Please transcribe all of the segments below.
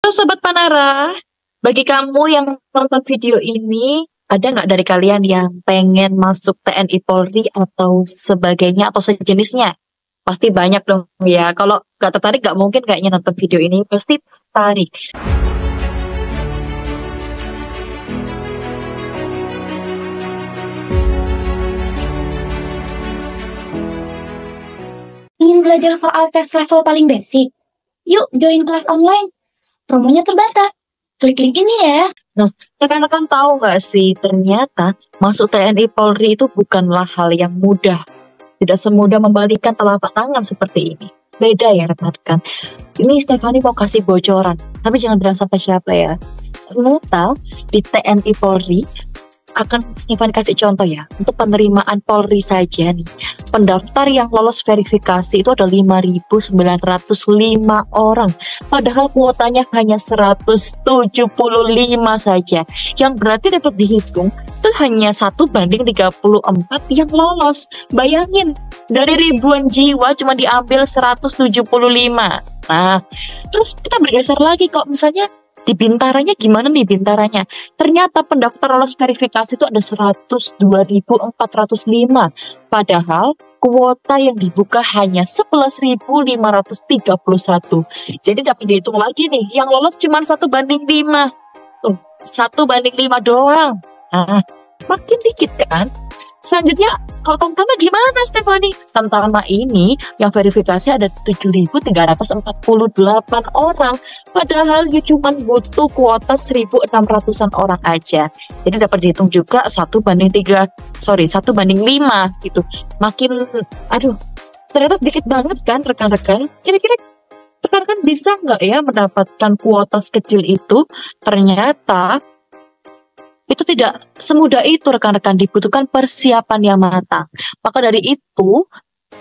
Halo Sobat Panara, bagi kamu yang nonton video ini, ada nggak dari kalian yang pengen masuk TNI Polri atau sebagainya atau sejenisnya? Pasti banyak dong ya. Kalau nggak tertarik nggak mungkin kayaknya nonton video ini, pasti tertarik. Ingin belajar soal tes level paling basic? Yuk join kelas online. Promonya terbatas. Klik link ini ya. Nah, rekan-rekan tahu nggak sih, ternyata masuk TNI Polri itu bukanlah hal yang mudah. Tidak semudah membalikan telapak tangan seperti ini. Beda ya rekan-rekan. Ini Stefani mau kasih bocoran, tapi jangan bilang sampai siapa ya. Ternyata di TNI Polri, akan Stefani kasih contoh ya, untuk penerimaan Polri saja nih, pendaftar yang lolos verifikasi itu ada 5.905 orang, padahal kuotanya hanya 175 saja, yang berarti dapat dihitung itu hanya 1:34 yang lolos. Bayangin, dari ribuan jiwa cuma diambil 175. Nah, terus kita bergeser lagi, kalau misalnya di Bintaranya gimana nih Bintaranya? Ternyata pendaftar lolos verifikasi itu ada 102.405. Padahal kuota yang dibuka hanya 11.531. Jadi dapat dihitung lagi nih, yang lolos cuma 1:5. Tuh, 1:5 doang. Nah, makin dikit kan? Selanjutnya, kalau Tamtama gimana Stefani? Tamtama ini yang verifikasi ada 7.348 orang. Padahal ya cuma butuh kuota 1.600-an orang aja. Jadi dapat dihitung juga 1:5 gitu. Makin, aduh, ternyata dikit banget kan rekan-rekan. Kira-kira rekan-rekan bisa nggak ya mendapatkan kuota sekecil itu? Ternyata itu tidak semudah itu rekan-rekan, dibutuhkan persiapan yang matang. Maka dari itu,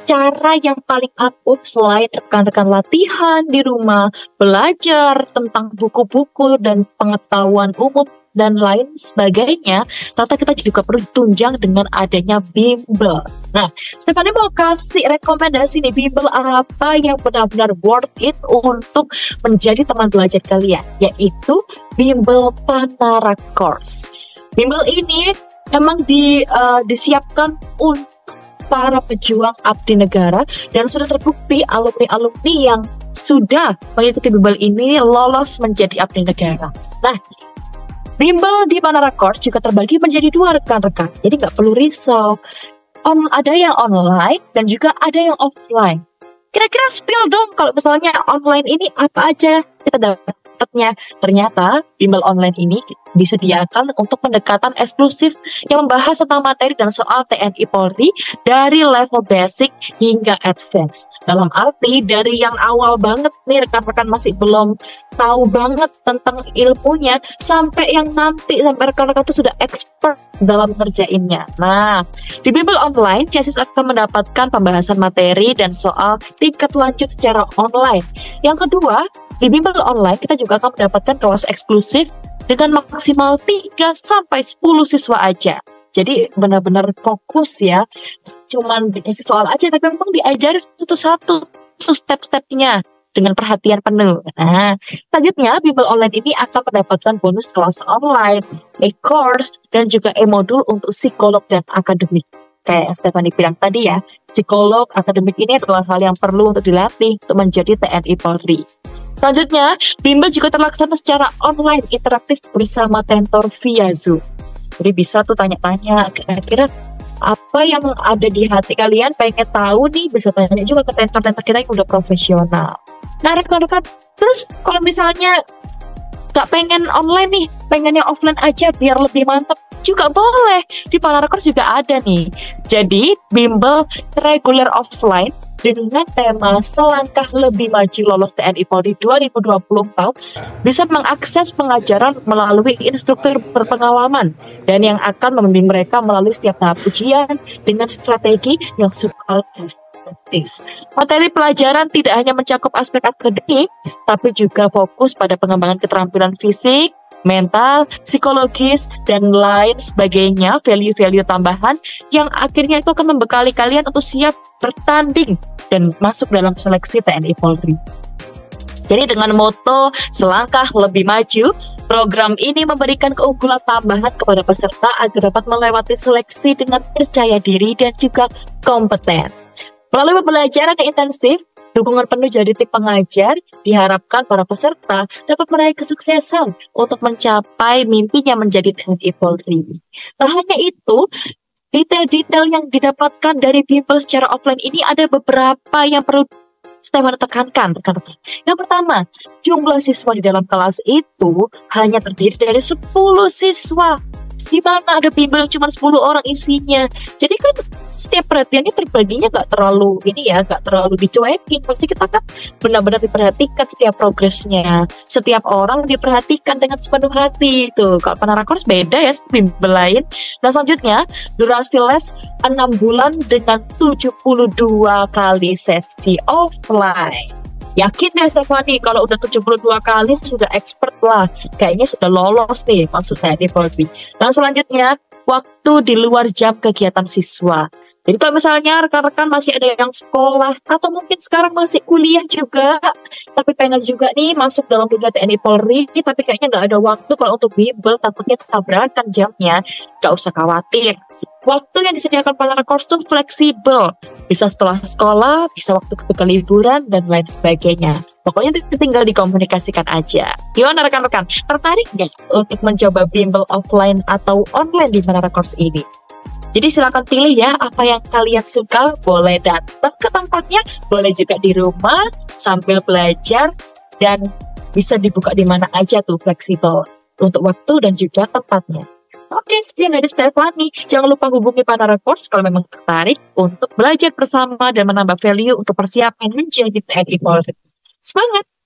cara yang paling ampuh selain rekan-rekan latihan di rumah, belajar tentang buku-buku dan pengetahuan umum dan lain sebagainya, ternyata kita juga perlu ditunjang dengan adanya bimbel. Nah, Stefani mau kasih rekomendasi nih, bimbel apa yang benar-benar worth it untuk menjadi teman belajar kalian, yaitu bimbel Panara Course. Bimbel ini memang disiapkan untuk para pejuang abdi negara dan sudah terbukti alumni-alumni yang sudah mengikuti bimbel ini lolos menjadi abdi negara. Nah, bimbel di Panara Course juga terbagi menjadi dua rekan-rekan, jadi nggak perlu risau. Ada yang online dan juga ada yang offline. Kira-kira spill dong, kalau misalnya online ini apa aja kita dapatnya. Ternyata bimbel online ini disediakan untuk pendekatan eksklusif yang membahas tentang materi dan soal TNI Polri dari level basic hingga advance. Dalam arti dari yang awal banget nih rekan-rekan masih belum tahu banget tentang ilmunya, sampai yang nanti sampai rekan-rekan itu sudah expert dalam ngerjainnya. Nah, di bimbel online, Chassis akan mendapatkan pembahasan materi dan soal tingkat lanjut secara online. Yang kedua, di bimbel online kita juga akan mendapatkan kelas eksklusif dengan maksimal 3-10 siswa aja. Jadi benar-benar fokus ya. Cuman dikasih soal aja, tapi memang diajarin satu-satu step-stepnya dengan perhatian penuh. Nah, selanjutnya bimbel online ini akan mendapatkan bonus kelas online, e-course, dan juga e-modul untuk psikolog dan akademik. Kayak Stefani bilang tadi ya, psikolog, akademik ini adalah hal yang perlu untuk dilatih untuk menjadi TNI Polri. Selanjutnya, bimbel juga terlaksana secara online interaktif bersama tentor via Zoom. Jadi bisa tuh tanya-tanya, kira-kira apa yang ada di hati kalian, pengen tahu nih, bisa tanya juga ke tentor-tentor kita yang udah profesional. Nah rekan-rekan, terus kalau misalnya gak pengen online nih, pengen yang offline aja biar lebih mantep, juga boleh. Di Panara Course juga ada nih. Jadi bimbel reguler offline dengan tema selangkah lebih maju lolos TNI Polri 2024 bisa mengakses pengajaran melalui instruktur berpengalaman dan yang akan membimbing mereka melalui setiap tahap ujian dengan strategi yang suka praktis. Materi pelajaran tidak hanya mencakup aspek akademik, tapi juga fokus pada pengembangan keterampilan fisik, mental, psikologis, dan lain sebagainya, value-value tambahan yang akhirnya itu akan membekali kalian untuk siap bertanding dan masuk dalam seleksi TNI Polri. Jadi dengan moto selangkah lebih maju, program ini memberikan keunggulan tambahan kepada peserta agar dapat melewati seleksi dengan percaya diri dan juga kompeten. Melalui pembelajaran yang intensif, dukungan penuh dari tim pengajar, diharapkan para peserta dapat meraih kesuksesan untuk mencapai mimpinya menjadi TNI Polri. Tak hanya itu, detail-detail yang didapatkan dari bimbel secara offline ini ada beberapa yang perlu Stefan tekankan. Yang pertama, jumlah siswa di dalam kelas itu hanya terdiri dari 10 siswa. Di mana ada bimbel cuma 10 orang isinya. Jadi kan setiap perhatiannya terbaginya nggak terlalu nggak terlalu dicuekin. Pasti kita kan benar-benar diperhatikan setiap progresnya. Setiap orang diperhatikan dengan sepenuh hati itu. Kalau Panarakors beda ya bimbel lain. Nah selanjutnya, durasi les 6 bulan dengan 72 kali sesi offline. Yakin deh Stefani kalau udah 72 kali sudah expert lah. Kayaknya sudah lolos nih masuk TNI Polri. Nah selanjutnya, waktu di luar jam kegiatan siswa. Jadi kalau misalnya rekan-rekan masih ada yang sekolah atau mungkin sekarang masih kuliah juga, tapi pengen juga nih masuk dalam dunia TNI Polri, tapi kayaknya nggak ada waktu kalau untuk bimbel, takutnya tabrakan jamnya, nggak usah khawatir. Waktu yang disediakan Panarakors itu fleksibel. Bisa setelah sekolah, bisa waktu ketika liburan, dan lain sebagainya. Pokoknya tinggal dikomunikasikan aja. Gimana rekan-rekan? Tertarik nggak untuk mencoba bimbel offline atau online di Panarakors ini? Jadi silakan pilih ya apa yang kalian suka. Boleh datang ke tempatnya, boleh juga di rumah sambil belajar, dan bisa dibuka di mana aja tuh fleksibel untuk waktu dan juga tempatnya. Oke, sekian dari Stefani. Jangan lupa hubungi Panarakors kalau memang tertarik untuk belajar bersama dan menambah value untuk persiapan menjadi TNI Polri. Semangat!